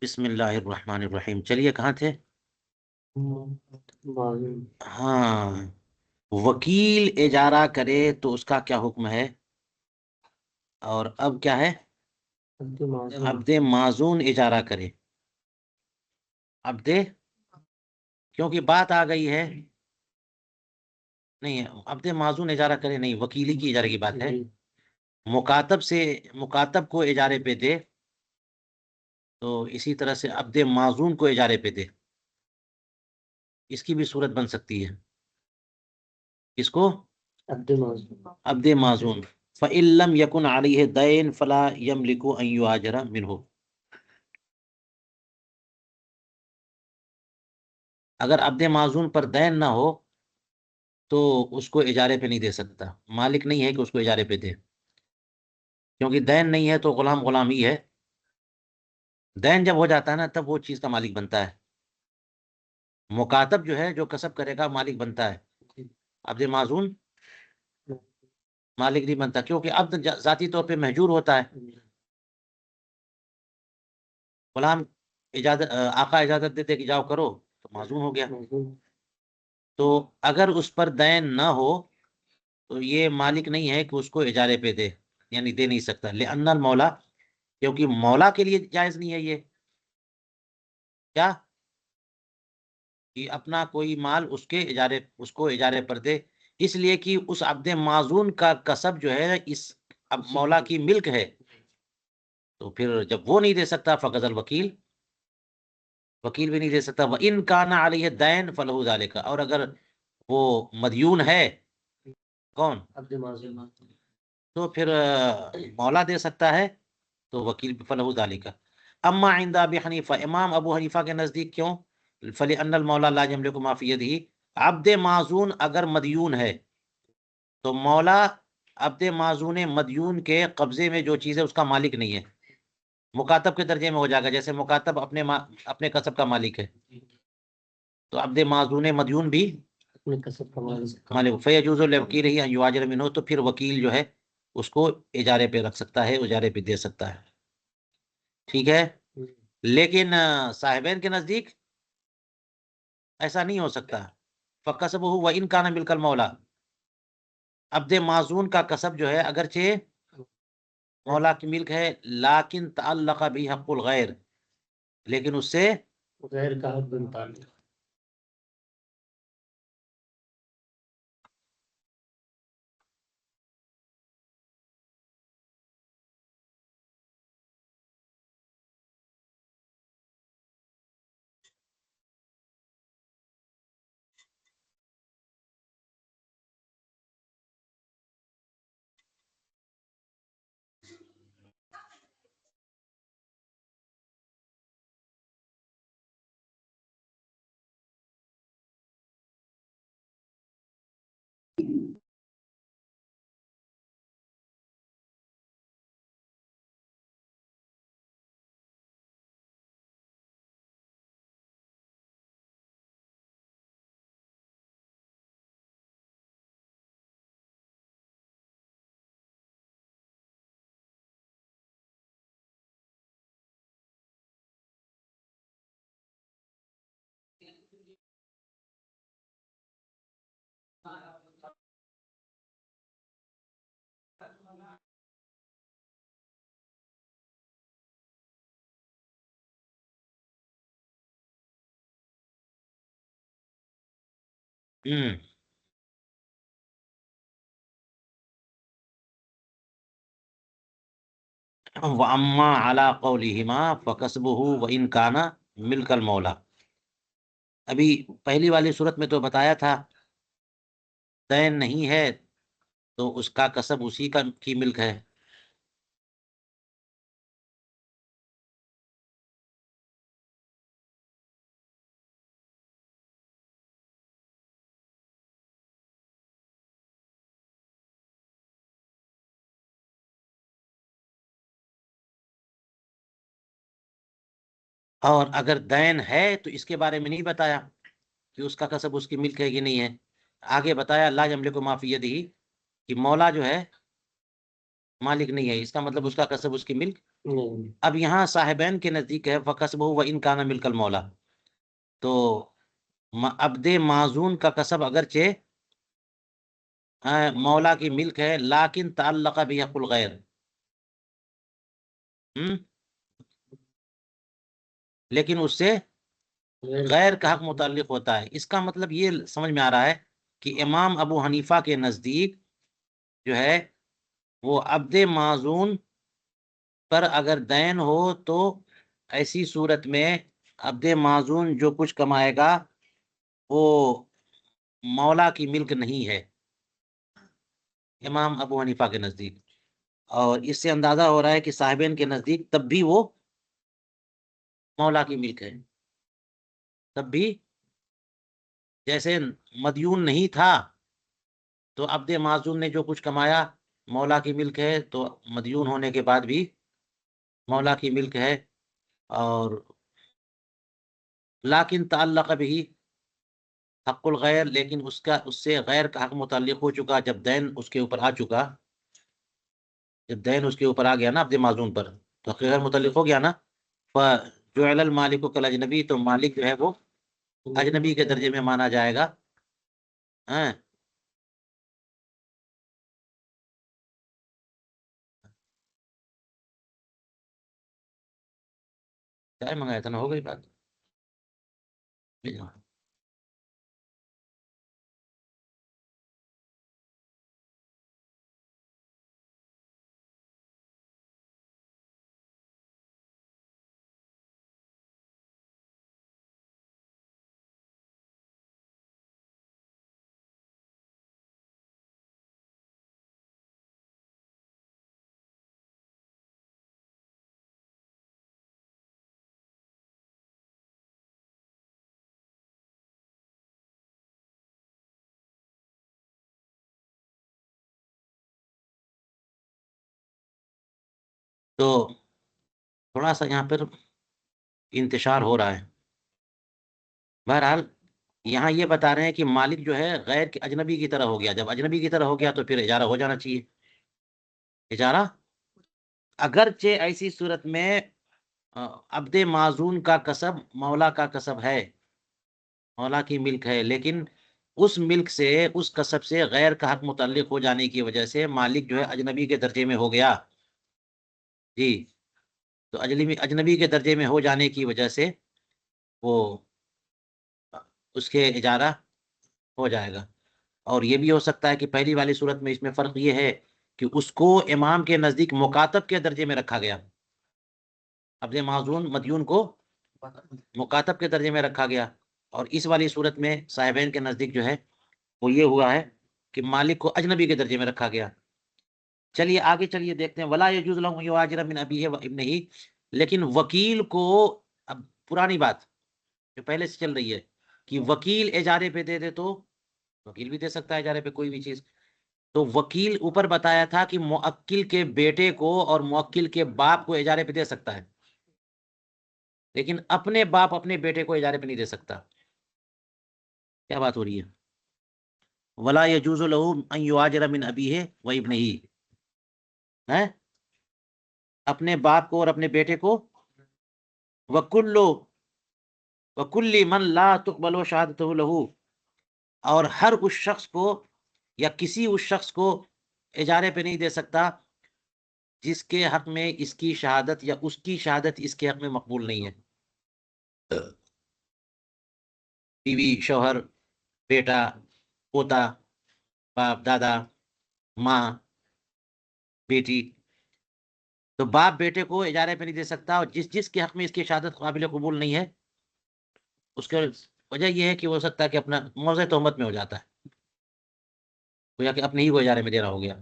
بسم اللہ الرحمن الرحیم. چلیے کہاں تھے؟ ہاں، وکیل اجارہ کرے تو اس کا کیا حکم ہے؟ اور اب کیا ہے؟ عبد معزون اجارہ کرے. عبد، کیونکہ بات آ گئی ہے. نہیں، عبد معزون اجارہ کرے نہیں، وکیلی کی اجارے کی بات ہے. مکاتب کو اجارے پہ دے تو اسی طرح سے عبد معزون کو اجارے پہ دے. اس کی بھی صورت بن سکتی ہے. اس کو عبد معزون. فَإِن لَّمْ يَكُنْ عَلَيْهِ دَيْنٌ فَلَا يَمْلِكُ أَن يُؤَاجَرَ مِنْهُ. اگر عبد معزون پر دین نہ ہو تو اس کو اجارے پہ نہیں دے سکتا. مالک نہیں ہے کہ اس کو اجارے پہ دے، کیونکہ دین نہیں ہے تو غلام غلام ہی ہے. دین جب ہو جاتا ہے نا تب وہ چیز کا مالک بنتا ہے. مکاتب جو ہے جو کسب کرے گا مالک بنتا ہے. عبد معزون مالک نہیں بنتا، کیونکہ عبد ذاتی طور پہ مہجور ہوتا ہے. غلام آقا اجازت دیتے کہ جاؤ کرو تو معزون ہو گیا. تو اگر اس پر دین نہ ہو تو یہ مالک نہیں ہے کہ اس کو اجارے پہ دے، یعنی دے نہیں سکتا. لأن المولا، کیونکہ مولا کے لیے جائز نہیں ہے یہ. کیا کہ اپنا کوئی مال اس کو اجارے پر دے، اس لیے کہ اس عبد معزون کا کسب جو ہے اس اب مولا کی ملک ہے. تو پھر جب وہ نہیں دے سکتا فقط الوکیل، وکیل بھی نہیں دے سکتا. وَإِن كَانَ عَلَيْهِ الدَّيْنُ فَلَهُ ذَلِكَ. اور اگر وہ مدیون ہے، کون؟ تو پھر مولا دے سکتا ہے، تو وکیل فَلَهُ ذَلِكَ. اما عند ابی حنیفہ، امام ابو حنیفہ کے نزدیک کیوں؟ فَلِأَنَّ الْمَوْلَى لَا يَمْلِكُ مَا فِي يَدِهِ. عبد معزون اگر مدیون ہے تو مولا عبد معزون مدیون کے قبضے میں جو چیز ہے اس کا مالک نہیں ہے. مکاتب کے درجے میں ہو جائے گا، جیسے مکاتب اپنے کسب کا مالک ہے تو عبد معزون مدیون بھی مالک. فیجوز للوکیل ان یؤاجر منہ. تو پھر وکیل جو ہے اس کو اجارے پہ رکھ سکتا ہے، اجارے پہ دے سکتا ہے. ٹھیک ہے، لیکن صاحبین کے نزدیک ایسا نہیں ہو سکتا. فکسبہ وان کان ملک المولا. عبد معزون کا کسب جو ہے اگرچہ مولا کی ملک ہے، لیکن تعلق بھی حق الغیر، لیکن اس سے غیر کا حق بنتا ہے. وَأَمَّا عَلَىٰ قَوْلِهِمَا فَكَسْبُهُ وَإِن كَانَ مِلْكَ الْمَوْلَى. ابھی پہلی والی صورت میں تو بتایا تھا دین نہیں ہے تو اس کا کسب اسی کی ملک ہے. اور اگر دین ہے تو اس کے بارے میں نہیں بتایا کہ اس کا کسب اس کی ملک ہے کہ نہیں ہے. آگے بتایا لا یملک ما فی یدہ کہ مولا جو ہے مالک نہیں ہے، اس کا مطلب اس کا کسب اس کی ملک نہیں اب یہاں صاحبین کے نزدیک ہے فکسبہ و ان کان ملک المولا، تو عبد معزون کا کسب اگرچہ مولا کی ملک ہے لیکن تعلق بحق الغیر، لیکن اس سے غیر کا حق متعلق ہوتا ہے۔ اس کا مطلب یہ سمجھ میں آ رہا ہے کہ امام ابو حنیفہ کے نزدیک جو ہے وہ عبد معزون پر اگر دین ہو تو ایسی صورت میں عبد معزون جو کچھ کمائے گا وہ مولا کی ملک نہیں ہے امام ابو حنیفہ کے نزدیک، اور اس سے اندازہ ہو رہا ہے کہ صاحبین کے نزدیک تب بھی وہ مولا کی ملک ہے، تب بھی جیسے مدیون نہیں تھا تو عبد معزون نے جو کچھ کمایا مولا کی ملک ہے، تو مدیون ہونے کے بعد بھی مولا کی ملک ہے، اور لیکن تعلق بھی حق الغیر، لیکن اس سے غیر کا حق متعلق ہو چکا جب دین اس کے اوپر آ چکا، جب دین اس کے اوپر آ گیا نا عبد معزون پر تو غیر متعلق ہو گیا نا، فجعل المالک کالاجنبی، تو مالک جو ہے وہ اجنبی کے درجے میں مانا جائے گا۔ ہاں چائے منگایا تھا نا، ہو گئی بات؟ تو تھوڑا سا یہاں پر انتشار ہو رہا ہے۔ بہرحال یہاں یہ بتا رہے ہیں کہ مالک جو ہے غیر اجنبی کی طرح ہو گیا، جب اجنبی کی طرح ہو گیا تو پھر اجارہ ہو جانا چاہیے۔ اجارہ اگرچہ ایسی صورت میں عبد معزون کا کسب مولا کا کسب ہے، مولا کی ملک ہے، لیکن اس ملک سے اس کسب سے غیر کا حق متعلق ہو جانے کی وجہ سے مالک جو ہے اجنبی کے درجے میں ہو گیا جی، تو اجنبی کے درجے میں ہو جانے کی وجہ سے وہ اس کے اجارہ ہو جائے گا۔ اور یہ بھی ہو سکتا ہے کہ پہلی والی صورت میں اس میں فرق یہ ہے کہ اس کو امام کے نزدیک مکاتب کے درجے میں رکھا گیا، عبد معزون مدیون کو مکاتب کے درجے میں رکھا گیا، اور اس والی صورت میں صاحبین کے نزدیک جو ہے وہ یہ ہوا ہے کہ مالک کو اجنبی کے درجے میں رکھا گیا۔ چلیے آگے چلیے دیکھتے ہیں، ولا یجوز لہ ان یہاجر من ابیہ و ابنہ، لیکن وکیل کو، اب پرانی بات جو پہلے سے چل رہی ہے کہ وکیل اجارے پہ دے دے تو وکیل بھی دے سکتا ہے اجارے پہ کوئی بھی چیز، تو وکیل اوپر بتایا تھا کہ موکل کے بیٹے کو اور موکل کے باپ کو اجارے پہ دے سکتا ہے، لیکن اپنے باپ اپنے بیٹے کو اجارے پہ نہیں دے سکتا۔ کیا بات ہو رہی ہے؟ ولا یجوز لہ ان یہاجر من ابیہ و ابنہ، ہے اپنے باپ کو اور اپنے بیٹے کو، وکل من لا تقبل شہادتہ لہ، اور ہر اس شخص کو یا کسی اس شخص کو اجارے پہ نہیں دے سکتا جس کے حق میں اس کی شہادت یا اس کی شہادت اس کے حق میں مقبول نہیں ہے، بیوی، شوہر، بیٹا، پوتا، باپ، دادا، ماں، بیٹی، تو باپ بیٹے کو اجارے پہ نہیں دے سکتا، اور جس کے حق میں اس کی شہادت قابل قبول نہیں ہے اس کی وجہ یہ ہے کہ ہو سکتا ہے کہ اپنا موضع تہمت میں ہو جاتا ہے، گویا کہ اپنے ہی کو اجارے میں دینا ہو گیا۔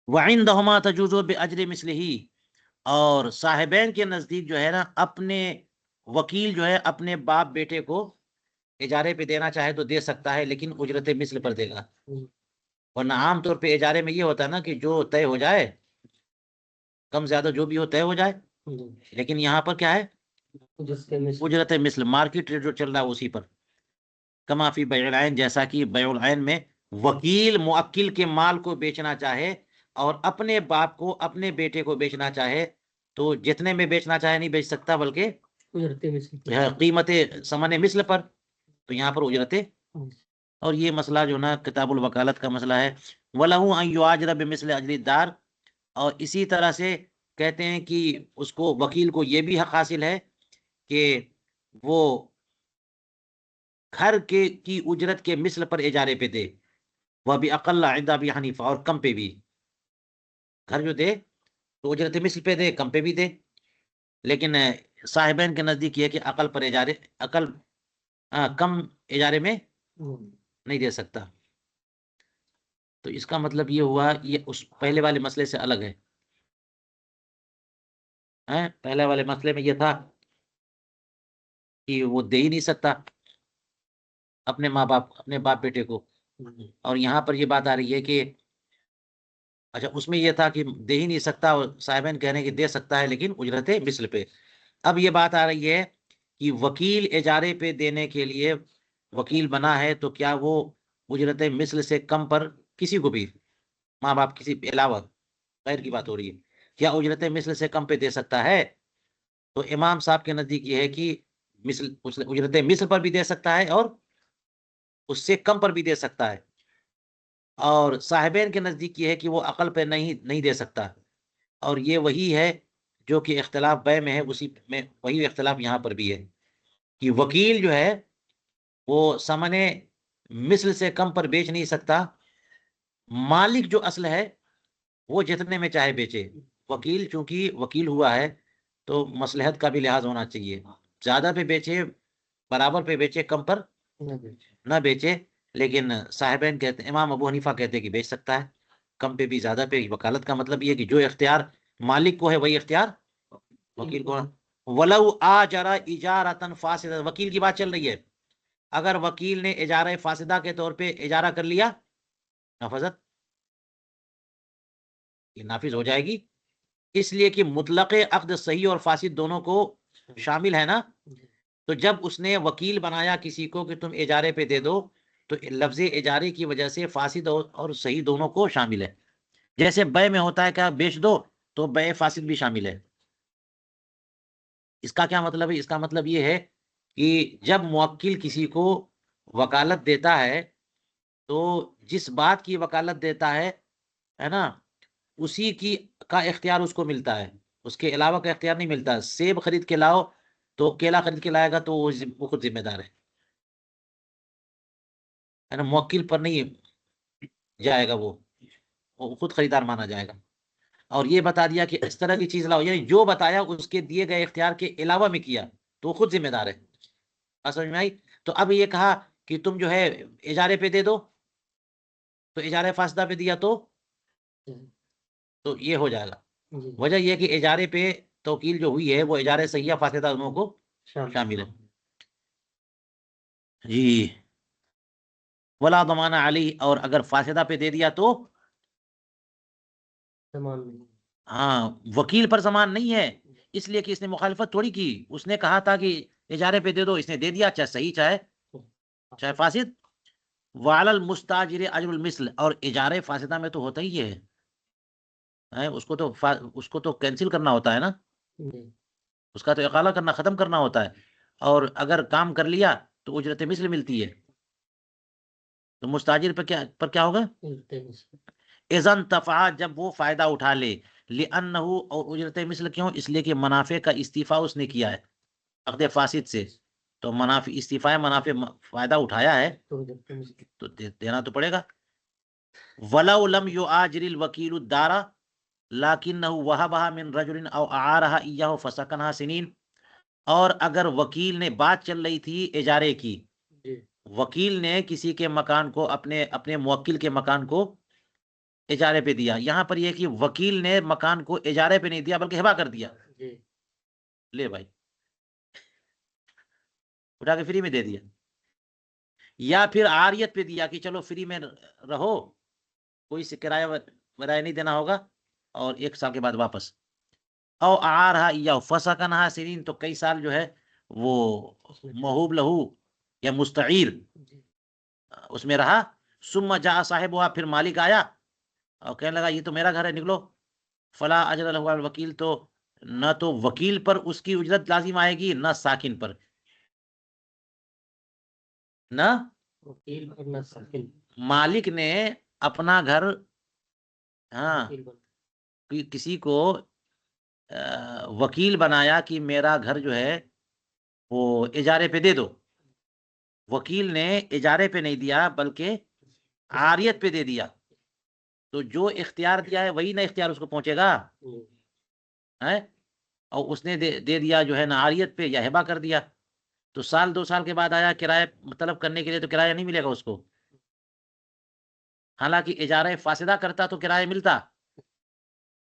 وعندہما تجوز باجر مثلہ، اور صاحبین کے نزدیک جو ہے نا اپنے وکیل جو ہے اپنے باپ بیٹے کو اجارے پہ دینا چاہے تو دے سکتا ہے، لیکن اجرت مثل پر دے گا، ورنہ عام طور پہ اجارے میں یہ ہوتا ہے نا کہ جو طے ہو جائے، کم زیادہ جو بھی ہو طے ہو جائے، لیکن یہاں پر کیا ہے جس کے مثل اجرت مثل، مارکیٹ ریٹ جو چل رہا ہے اسی پر، کما فی بیع العین، جیسا کہ بیع العین میں وکیل موکل کے مال کو بیچنا چاہے اور اپنے باپ کو اپنے بیٹے کو بیچنا چاہے تو جتنے میں بیچنا چاہے نہیں بیچ سکتا، بلکہ قیمت ثمن مثل پر، تو یہاں پر اجرت. اور یہ مسئلہ جو نا کتاب الوکالت کا مسئلہ ہے. وَلَهُ أَن يُعَاجِرَ بِمِثْلِ أَجْرِ الدَّارِ، اور اسی طرح سے کہتے ہیں کہ اس کو وکیل کو یہ بھی حق حاصل ہے کہ وہ گھر کی اجرت کے مثل پر اجارے پہ دے. وہ بھی اقل عند ابی حنیفہ، اور کم پہ بھی. گھر جو دے تو اجرت مثل پہ دے، کم پہ بھی دے. لیکن صاحبین کے نزدیک یہ کہ عقل پر اجارے، کم اجارے میں نہیں دے سکتا. تو اس کا مطلب یہ ہوا یہ اس پہلے والے مسئلے سے الگ ہے. پہلے والے مسئلے میں یہ تھا کہ وہ دے ہی نہیں سکتا اپنے ماں باپ، اپنے باپ بیٹے کو. اور یہاں پر یہ بات آ رہی ہے کہ اچھا اس میں یہ تھا کہ دے ہی نہیں سکتا، اور صاحبین کہہ رہے ہیں کہ دے سکتا ہے لیکن اجرت مثل پہ. اب یہ بات آ رہی ہے کہ وکیل اجارے پہ دینے کے لیے وکیل بنا ہے تو کیا وہ اجرت مثل سے کم پر کسی کو بھی، ماں باپ کسی علاوہ غیر کی بات ہو رہی ہے، کیا اجرت مثل سے کم پہ دے سکتا ہے؟ تو امام صاحب کے نزدیک یہ ہے کہ اجرت مثل پر بھی دے سکتا ہے اور اس سے کم پر بھی دے سکتا ہے. اور صاحبین کے نزدیک یہ ہے کہ وہ عقل پہ نہیں دے سکتا. اور یہ وہی ہے جو کہ اختلاف بے میں ہے، اسی میں وہی اختلاف یہاں پر بھی ہے کہ وکیل جو ہے وہ ثمن مثل سے کم پر بیچ نہیں سکتا. مالک جو اصل ہے وہ جتنے میں چاہے بیچے. وکیل چونکہ وکیل ہوا ہے تو مصلحت کا بھی لحاظ ہونا چاہیے، زیادہ پہ بیچے، برابر پہ بیچے، کم پر نہ بیچے. لیکن صاحبین کہتے ہیں، امام ابو حنیفہ کہتے ہیں کہ بیچ سکتا ہے کم پہ بھی زیادہ پہ. وکالت کا مطلب یہ کہ جو اختیار مالک کو ہے وہی اختیار وکیل کو. وَلَوْ آجَرَ اِجَارَةً فَاسِدَةً، وکیل کی بات چل رہی ہے. اگر وکیل نے اجارہ فاسدہ کے طور پہ اجارہ کر لیا، نفذت، یہ نافذ ہو جائے گی، اس لیے کہ مطلق عقد صحیح اور فاسد دونوں کو شامل ہے نا. تو جب اس نے وکیل بنایا کسی کو کہ تم اجارے پہ دے دو، تو لفظ اجارے کی وجہ سے فاسد اور صحیح دونوں کو شامل ہے. جیسے بے میں ہوتا ہے کہ بیچ دو تو بے فاسد بھی شامل ہے. اس کا کیا مطلب ہے؟ اس کا مطلب یہ ہے کہ جب موکل کسی کو وکالت دیتا ہے تو جس بات کی وکالت دیتا ہے نا، اسی کا اختیار اس کو ملتا ہے، اس کے علاوہ کا اختیار نہیں ملتا. سیب خرید کے لاؤ تو کیلا خرید کے لائے گا تو وہ خود ذمہ دار ہے نا، موکل پر نہیں جائے گا، وہ خود خریدار مانا جائے گا. اور یہ بتا دیا کہ اس طرح کی چیز لاؤ، یعنی جو بتایا اس کے دیے گئے اختیار کے علاوہ میں کیا تو وہ خود ذمہ دار ہے. سمجھ میں آئی؟ تو اب یہ کہا کہ تم جو ہے اجارے پہ دے دو، تو اجارے فاسدہ پہ دیا تو یہ ہو جائے گا. وجہ یہ کہ اجارے پہ توکیل جو ہوئی ہے وہ اجارے صحیحہ فاسدہ دونوں کو شامل ہے. جی. ولا ضمان علی، اور اگر فاسدہ پہ دے دیا تو ہاں وکیل پر ضمان نہیں ہے، اس لیے کہ اس نے مخالفت تھوڑی کی. اس نے کہا تھا کہ اجارے پہ دے دو، اس نے دے دیا، چاہے صحیح چاہے فاسد. وعلی المستاجر اجر المثل، اور اجارے فاسدہ میں تو ہوتا ہی ہے، اس کو تو کینسل کرنا ہوتا ہے نا، اس کا تو اقالہ کرنا، ختم کرنا ہوتا ہے. اور اگر کام کر لیا تو اجرت مثل ملتی ہے. تو مستاجر پر کیا ہوگا؟ اذن تفع، جب وہ فائدہ اٹھا لے. لأنہ، اور اجرت مثل کیوں؟ اس لیے کہ منافع کا استیفاء اس نے کیا ہے عقد فاسد سے، تو منافع استیفاء منافع فائدہ اٹھایا ہے تو دینا تو پڑے گا. ولو لم يؤاجر الوکیل الدار لکنہ وہبها من رجل او اعارها ایاہ فسکنها سنین. اور اگر وکیل نے، بات چل رہی تھی اجارے کی، وکیل نے کسی کے مکان کو اپنے موکل کے مکان کو اجارے پہ دیا. یہاں پر یہ کہ وکیل نے مکان کو اجارے پہ نہیں دیا بلکہ ہبا کر دیا. لے بھائی، اٹھا کے فری میں دے دیا. یا پھر عاریت پہ دیا کہ چلو فری میں رہو، کوئی سے کرایہ ورایہ نہیں دینا ہوگا، اور 1 سال کے بعد واپس. او اعارها ایاہ فسکنها سنین، تو کئی سال جو ہے وہ موہوب لہو یا مستعیر اس میں رہا، ثم جاء صاحب ہوا، پھر مالک آیا اور کہنے لگا یہ تو میرا گھر ہے، نکلو، فلا اجر له الوکیل، تو نہ تو وکیل پر اس کی اجرت لازم آئے گی، نہ ساکن پر، نہ وکیل اور نہ ساکن مالک نے اپنا گھر ہاں وکیل بن- کسی کو وکیل بنایا کہ میرا گھر جو ہے وہ اجارے پہ دے دو، وکیل نے اجارے پہ نہیں دیا بلکہ عاریت پہ دے دیا، تو جو اختیار دیا ہے وہی نہ اختیار اس کو پہنچے گا ہے، اور اس نے دے دیا جو ہے نا عاریت پہ یا ہبہ کر دیا، تو سال 2 سال کے بعد آیا کرایہ طلب کرنے کے لیے، تو کرایہ نہیں ملے گا اس کو، حالانکہ اجارہ فاسدہ کرتا تو کرایہ ملتا،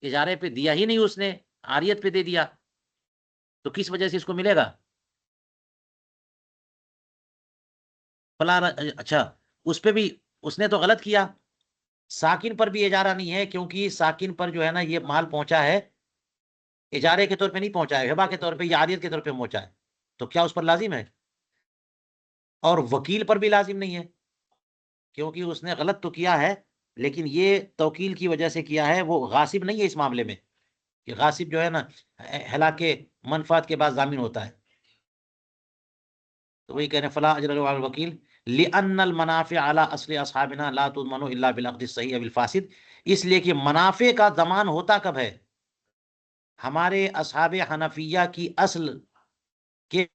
اجارے پہ دیا ہی نہیں اس نے، عاریت پہ دے دیا، تو کس وجہ سے اس کو ملے گا؟ فلاں اچھا، اس پہ بھی اس نے تو غلط کیا، ساکن پر بھی اجارہ نہیں ہے، کیونکہ ساکن پر جو ہے نا یہ مال پہنچا ہے اجارے کے طور پہ نہیں پہنچا ہے، ہبہ کے طور پہ یا عاریت کے طور پہ پہنچا ہے، تو کیا اس پر لازم ہے؟ اور وکیل پر بھی لازم نہیں ہے، کیونکہ اس نے غلط تو کیا ہے لیکن یہ توکیل کی وجہ سے کیا ہے، وہ غاصب نہیں ہے اس معاملے میں، کہ غاصب جو ہے نا ہلاک منفعت کے بعد ضامن ہوتا ہے، تو وہی کہنے فلا اجر علی الوکیل لان المنافع علی اصل اصحابنا لا تضمن الا بالعقد الصحیح او الفاسد، اس لیے کہ منافع کا ضمان ہوتا کب ہے؟ ہمارے اصحاب حنفیہ کی اصل کے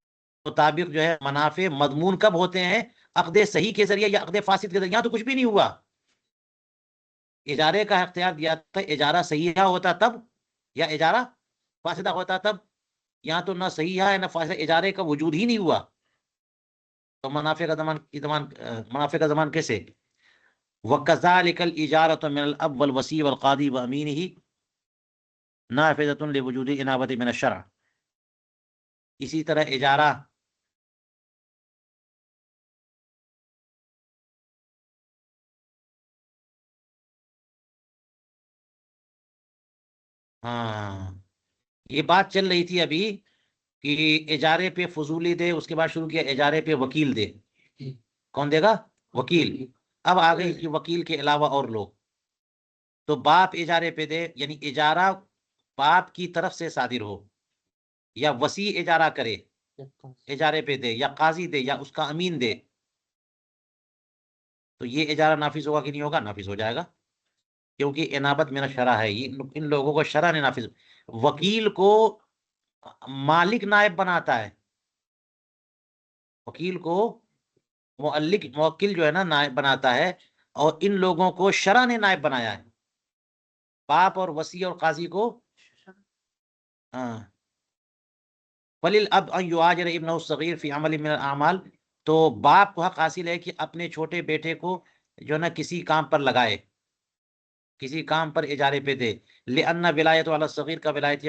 مطابق جو ہے منافع مضمون کب ہوتے ہیں؟ عقد صحیح کے ذریعے یا عقد فاسد کے ذریعے، یہاں تو کچھ بھی نہیں ہوا، اجارے کا اختیار دیا تھا، اجارہ صحیح ہوتا تب یا اجارہ فاسدہ ہوتا تب، یہاں تو نہ صحیح ہے نہ فاسدہ، اجارے کا وجود ہی نہیں ہوا، تو منافع کا ضمان منافع کا ضمان کیسے؟ وَكَذَلِكَ الْإِجَارَةُ مِنَ الْأَبْ وَالْوَسِيِّ وَالْقَاضِي وَأَمِينِهِ نَافِذَةٌ لِوُجُودِ الْإِنَابَةِ مِنَ الشَّرْعِ، اسی طرح اجارہ ہاں یہ بات چل رہی تھی ابھی کہ اجارے پہ فضولی دے، اس کے بعد شروع کیا اجارے پہ وکیل دے، کون دے گا؟ وکیل، اب آ گئی کہ وکیل کے علاوہ اور لوگ، تو باپ اجارے پہ دے، یعنی اجارہ باپ کی طرف سے صادر ہو، یا وسیع اجارہ کرے اجارے پہ دے، یا قاضی دے، یا اس کا امین دے، تو یہ اجارہ نافذ ہوگا کہ نہیں ہوگا؟ نافذ ہو جائے گا، کیونکہ انابت میرا شرع ہے، ان لوگوں کو شرع نے نافذ، وکیل کو مالک نائب بناتا ہے، وکیل کو موکل جو ہے نا نائب بناتا ہے، اور ان لوگوں کو شرع نے نائب بنایا ہے، باپ اور وصی اور قاضی کو، ہاں وَلِلْأَبْ أَنْ يُعَاجِرَ ابْنَهُ الصَّغِيرَ فِي عَمَلٍ مِنَ الْأَعْمَالِ، تو باپ کو حق حاصل ہے کہ اپنے چھوٹے بیٹے کو جو نا کسی کام پر لگائے، کسی کام پر اجارے پہ دے، لِأَنَّ وِلَایَتُ عَلَى الصَّغِيرِ كَوِلَایَتِهِ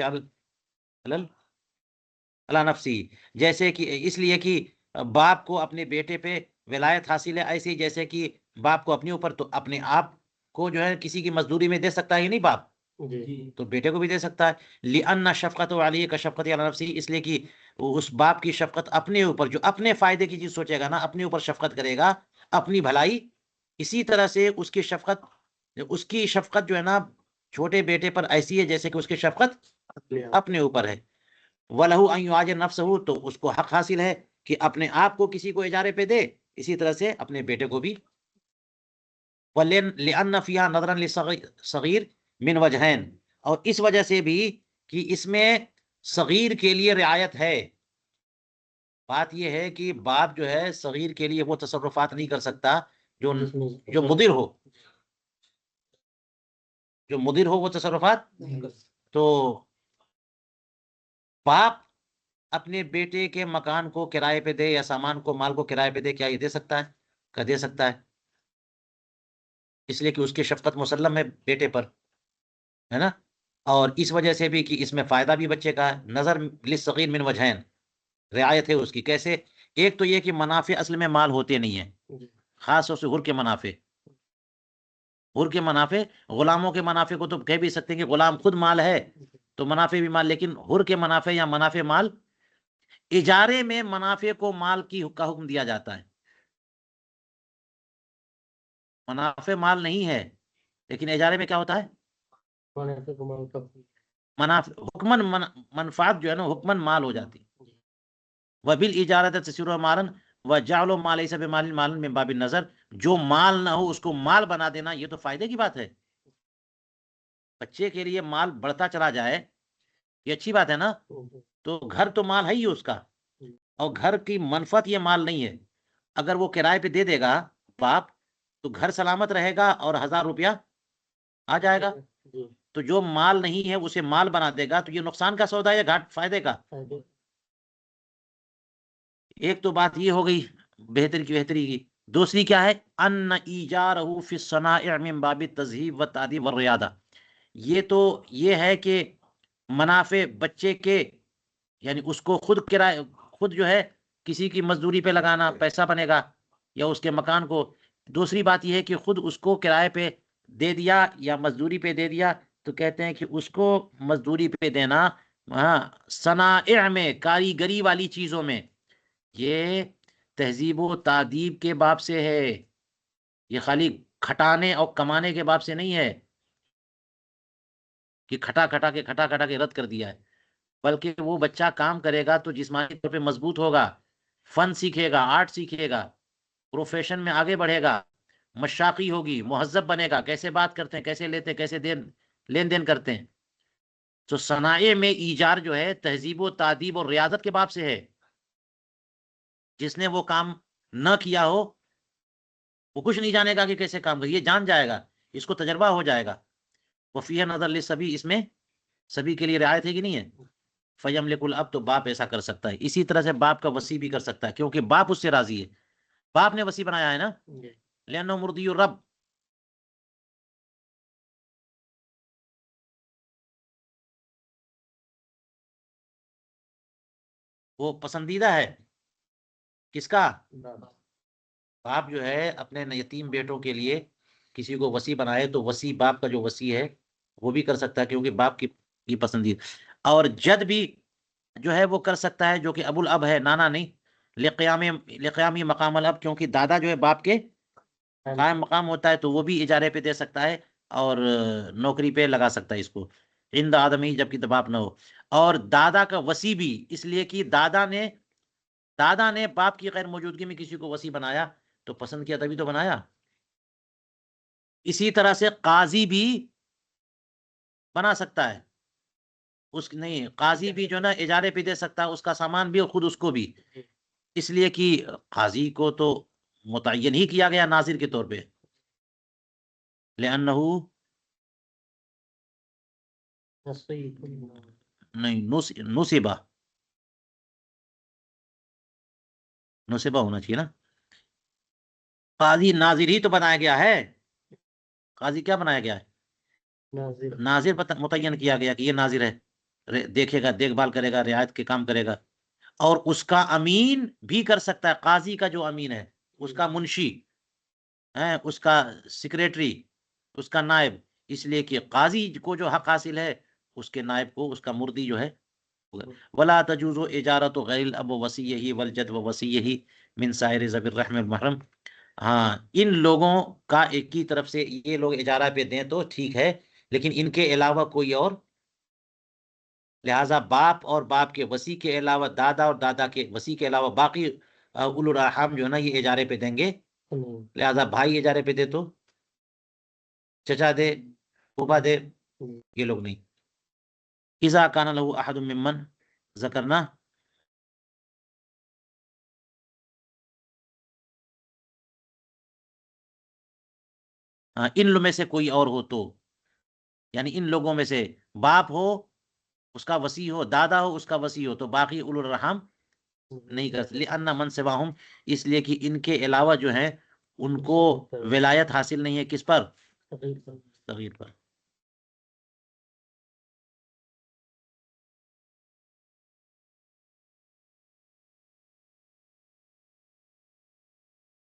عَلَى نَفْسِهِ، جیسے کہ اس لیے کہ باپ کو اپنے بیٹے پہ ولایت حاصل ہے، ایسے ہی جیسے کہ باپ کو اپنے اوپر، تو اپنے آپ کو جو ہے کسی کی مزدوری میں دے سکتا ہے ہی نہیں باپ، تو بیٹے کو بھی دے سکتا ہے، لِأَنَّ شَفْقَتُ عَلَيْهِ كَشَفْقَتِهِ عَلَى نَفْسِهِ، اس لیے کہ اس باپ کی شفقت اپنے اوپر، جو اپنے فائدے کی چیز سوچے گا نا، اپنے اوپر شفقت کرے گا، اپنی بھلائی، اسی طرح سے اس کی شفقت جو ہے نا چھوٹے بیٹے پر ایسی ہے جیسے کہ اس کی شفقت اپنے اوپر ہے، وَلَهُ أَن يُعَاجِرَ نَفْسَهُ، تو اس کو حق حاصل ہے کہ اپنے آپ کو کسی کو اجارے پہ دے، اسی طرح سے اپنے بیٹے کو بھی، لِأَنَّ فِيهَا نَظْرًا لِلصَّغِيرِ مِنْ وَجْهَيْنِ، اور اس وجہ سے بھی کہ اس میں صغیر کے لیے رعایت ہے، بات یہ ہے کہ باپ جو ہے صغیر کے لیے وہ تصرفات نہیں کر سکتا جو مضر ہو، جو مضر ہو وہ تصرفات، تو باپ اپنے بیٹے کے مکان کو کرائے پہ دے یا سامان کو مال کو کرائے پہ دے، کیا یہ دے سکتا ہے؟ کیا دے سکتا ہے؟ اس لیے کہ اس کی شفقت مسلم ہے بیٹے پر، ہے نا، اور اس وجہ سے بھی کہ اس میں فائدہ بھی بچے کا ہے، نظر للصغیر من وجہین، رعایت ہے اس کی، کیسے؟ ایک تو یہ کہ منافع اصل میں مال ہوتے نہیں ہیں، خاص طور سے حر کے منافع، حر کے منافع، غلاموں کے منافع کو تو کہہ بھی سکتے ہیں کہ غلام خود مال ہے تو منافع بھی مال، لیکن حر کے منافع یا منافع مال اجارے میں منافع کو مال کا حکم دیا جاتا ہے. منافع مال نہیں ہے، لیکن اجارے میں کیا ہوتا ہے؟ حکمن منفعت جو ہے نا حکمن مال ہو جاتی. وبالاجارۃ تصیر مالا وجعل ما لیس بمال مالا من باب النظر، جو مال نہ ہو اس کو مال بنا دینا، یہ تو فائدے کی بات ہے. بچے کے لیے مال بڑھتا چلا جائے، یہ اچھی بات ہے نا. تو گھر تو مال ہے ہی اس کا، اور گھر کی منفعت یہ مال نہیں ہے. اگر وہ کرائے پہ دے دے گا باپ تو گھر سلامت رہے گا اور 1000 روپیہ آ جائے گا. تو جو مال نہیں ہے اسے مال بنا دے گا، تو یہ نقصان کا سودا ہے یا گھاٹ فائدے کا؟ ایک تو بات یہ ہو گئی بہتری کی. دوسری کیا ہے؟ ان ایجارہ فی الصنائع من باب التذہیب والتادیب والریادہ. یہ تو یہ ہے کہ منافع بچے کے، یعنی اس کو خود جو ہے کسی کی مزدوری پہ لگانا، پیسہ بنے گا، یا اس کے مکان کو. دوسری بات یہ ہے کہ خود اس کو کرائے پہ دے دیا یا مزدوری پہ دے دیا، تو کہتے ہیں کہ اس کو مزدوری پہ دینا صنائع میں، کاریگری والی چیزوں میں، یہ تہذیب و تادیب کے باب سے ہے. یہ خالی کھٹانے اور کمانے کے باب سے نہیں ہے کہ کھٹا کھٹا کے رد کر دیا ہے. بلکہ وہ بچہ کام کرے گا تو جسمانی طور پہ مضبوط ہوگا، فن سیکھے گا، آرٹ سیکھے گا، پروفیشن میں آگے بڑھے گا، مشاقی ہوگی، مہذب بنے گا، کیسے بات کرتے ہیں، کیسے لیتے ہیں، کیسے لین دین کرتے ہیں. تو صنائع میں ایجار جو ہے تہذیب و تادیب اور ریاضت کے باب سے ہے. جس نے وہ کام نہ کیا ہو وہ کچھ نہیں جانے گا کہ کیسے کام کرے. یہ جان جائے گا، اس کو تجربہ ہو جائے گا. وفیہ نظر لسبی، اس میں سبھی کے لیے رعایت ہے کہ نہیں ہے. فیملک الاب، تو باپ ایسا کر سکتا ہے. اسی طرح سے باپ کا وصی بھی کر سکتا ہے، کیونکہ باپ اس سے راضی ہے. باپ نے وصی بنایا ہے نا، لأنہ مرضی الرب. وہ پسندیدہ ہے کس کا؟ باپ جو ہے اپنے یتیم بیٹوں کے لیے کسی کو وصی بنائے تو وصی باپ کا جو وصی ہے وہ بھی کر سکتا ہے، کیونکہ باپ کی پسندیدہ. اور جد بھی جو ہے وہ کر سکتا ہے، جو کہ ابو الاب ہے، نانا نہیں. لقیامی مقام الاب، کیونکہ دادا جو ہے باپ کے قائم مقام ہوتا ہے، تو وہ بھی اجارے پہ دے سکتا ہے اور نوکری پہ لگا سکتا ہے اس کو، عند آدمی، جبکہ باپ نہ ہو. اور دادا کا وصی بھی اس لیے کہ دادا نے باپ کی غیر موجودگی میں کسی کو وصی بنایا تو پسند کیا، تبھی تو بنایا. اسی طرح سے قاضی بھی بنا سکتا ہے. نہیں، قاضی بھی جو نا اجارے پہ دے سکتا ہے، اس کا سامان بھی اور خود اس کو بھی. اس لیے کہ قاضی کو تو متعین ہی کیا گیا ناظر کے طور پہ، لأنہ نہیں نصبہ ہونا چاہیے نا. قاضی ناظر ہی تو بنایا گیا ہے. قاضی کیا بنایا گیا ہے؟ ناظر متعین کیا گیا کہ یہ ناظر ہے، دیکھے گا، دیکھ بھال کرے گا، رعایت کے کام کرے گا. اور اس کا امین بھی کر سکتا ہے. قاضی کا جو امین ہے، اس کا منشی ہے، اس کا سیکریٹری، اس کا نائب. اس لیے کہ قاضی کو جو حق حاصل ہے اس کے نائب کو، اس کا مردی جو ہے. ولا تجوز اجارت غیر الاب وصیہ والجد وصیہ من سائر ذوی الرحم المحرم. ہاں، ان لوگوں کا ایک کی طرف سے یہ لوگ اجارہ پہ دیں تو ٹھیک ہے، لیکن ان کے علاوہ کوئی اور، لہذا باپ اور باپ کے وصی کے علاوہ، دادا اور دادا کے وصی کے علاوہ باقی اولو الارحام جو ہے نا یہ اجارے پہ دیں گے. لہذا بھائی اجارے پہ دے تو چچا دے، پھوپھا دے، یہ لوگ نہیں. اذا کان له احد ممن ذکرنا، ان لوگوں میں سے کوئی اور ہو تو، یعنی ان لوگوں میں سے باپ ہو اس کا وصی ہو، دادا ہو اس کا وصی ہو، تو باقی اولو الرحم نہیں کر سکتے. لأن من سواہم، اس لیے کہ ان کے علاوہ جو ہیں ان کو ولایت حاصل نہیں ہے. کس پر؟ صغیر پر.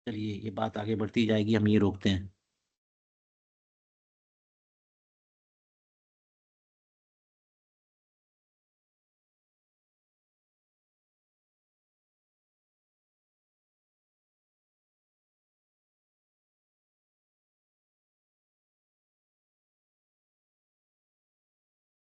چلیے، یہ بات آگے بڑھتی جائے گی، ہم یہ روکتے ہیں.